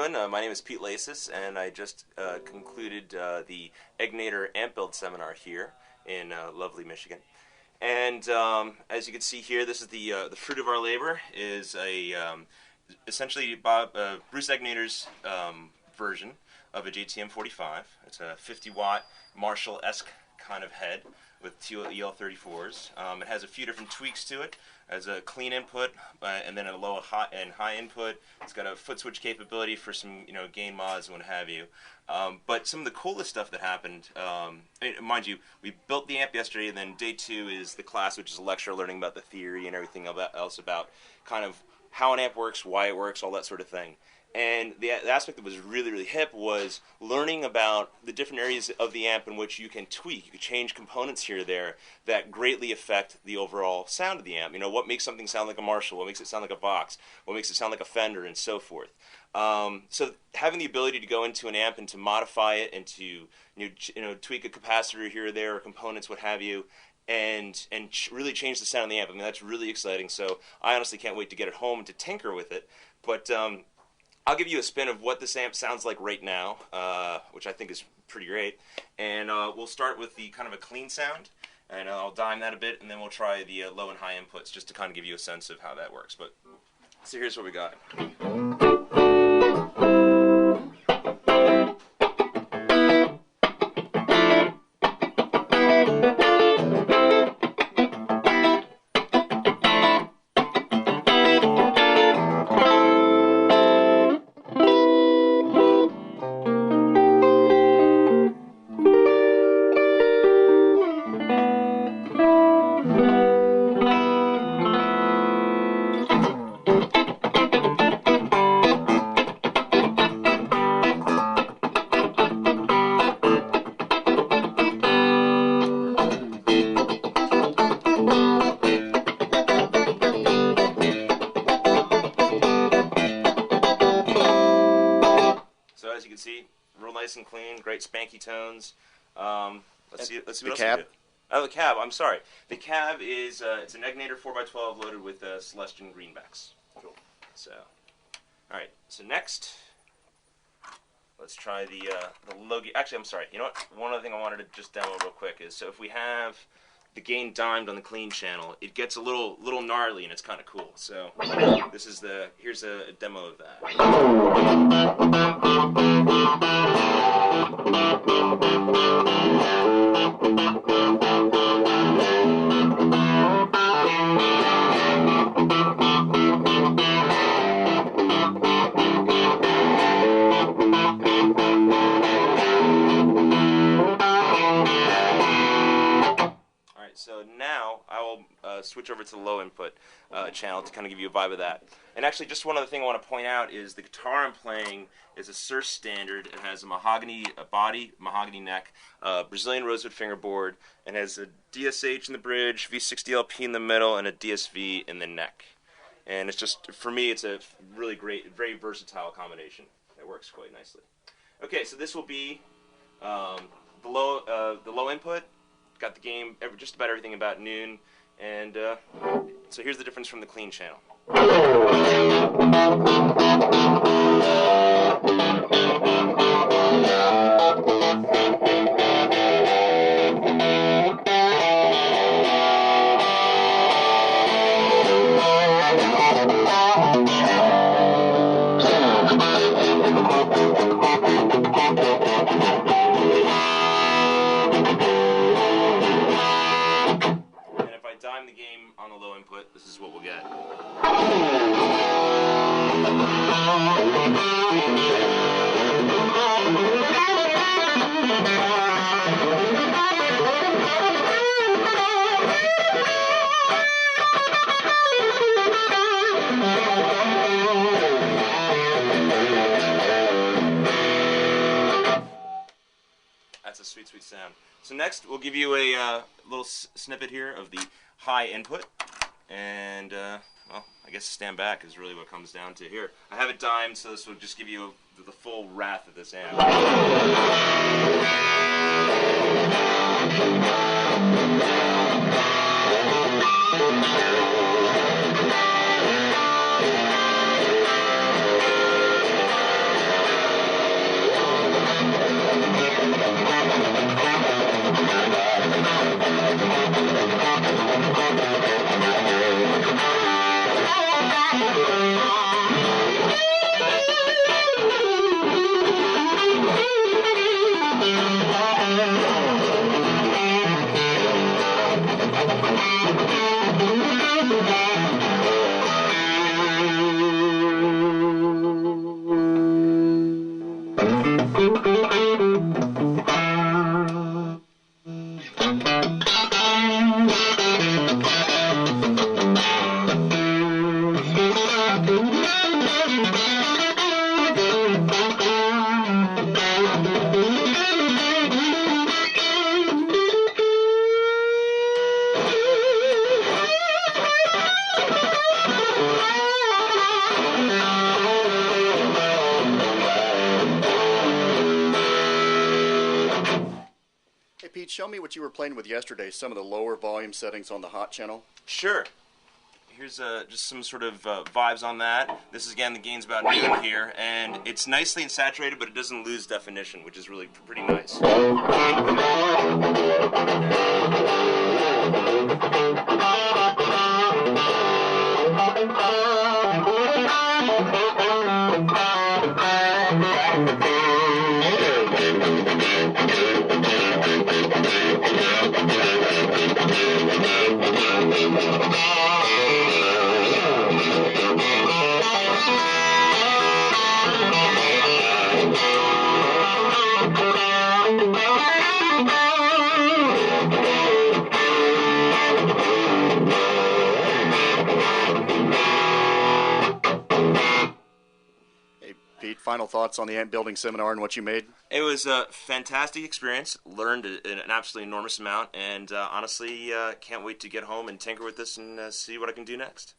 doing? My name is Pete Lacis, and I just concluded the Egnater Amp Building Seminar here in lovely Michigan. And as you can see here, this is the fruit of our labor. Is essentially Bruce Egnater's version of a JTM 45. It's a 50-watt Marshall-esque kind of head with two EL34s. It has a few different tweaks to it. It has a clean input and then a low and high input. It's got a foot switch capability for some gain mods and what have you. But some of the coolest stuff that happened, mind you, we built the amp yesterday, and then day 2 is the class, which is a lecture learning about the theory and everything else about kind of how an amp works, why it works, all that sort of thing. And the aspect that was really, really hip was learning about the different areas of the amp in which you can tweak. You can change components here or there that greatly affect the overall sound of the amp. What makes something sound like a Marshall? What makes it sound like a Vox? What makes it sound like a Fender? And so forth. So having the ability to go into an amp and to modify it and to tweak a capacitor here or there or components, what have you, and really change the sound of the amp. That's really exciting. So I honestly can't wait to get it home and to tinker with it. But I'll give you a spin of what this amp sounds like right now, which I think is pretty great. And we'll start with the kind of a clean sound, and I'll dime that a bit, and then we'll try the low and high inputs just to kind of give you a sense of how that works. But so here's what we got. As you can see, real nice and clean, great spanky tones. Let's see what else we do. Oh, the cab. I'm sorry. The cab is it's an Egnater 4x12 loaded with Celestian greenbacks. Cool. So, all right. So next, let's try the low gain. Actually, I'm sorry. You know what? One other thing I wanted to just demo real quick is so if we have the gain dimed on the clean channel, it gets a little gnarly and it's kind of cool. So this is here's a demo of that. So now I will switch over to the low input channel to kind of give you a vibe of that. And actually, just one other thing I want to point out is the guitar I'm playing is a Circe standard. It has a mahogany body, mahogany neck, Brazilian rosewood fingerboard, and has a DSH in the bridge, V60 LP in the middle, and a DSV in the neck. And it's just, for me, it's a really great, very versatile combination. It works quite nicely. Okay, so this will be the low input. Got the game, just about everything about noon, and so here's the difference from the clean channel. Dime the game on the low input, this is what we'll get. That's a sweet, sweet sound. So next, we'll give you a little snippet here of the high input, and well, I guess stand back is really what comes down to here. I have it dimed, so this will just give you the full wrath of this amp. show me what you were playing with yesterday, some of the lower volume settings on the hot channel? Sure. Here's just some sort of vibes on that. This is, again, the gain's about noon here, and it's nicely saturated, but it doesn't lose definition, which is really pretty nice. Pete, final thoughts on the amp building seminar and what you made? It was a fantastic experience. Learned an absolutely enormous amount, and honestly, can't wait to get home and tinker with this and see what I can do next.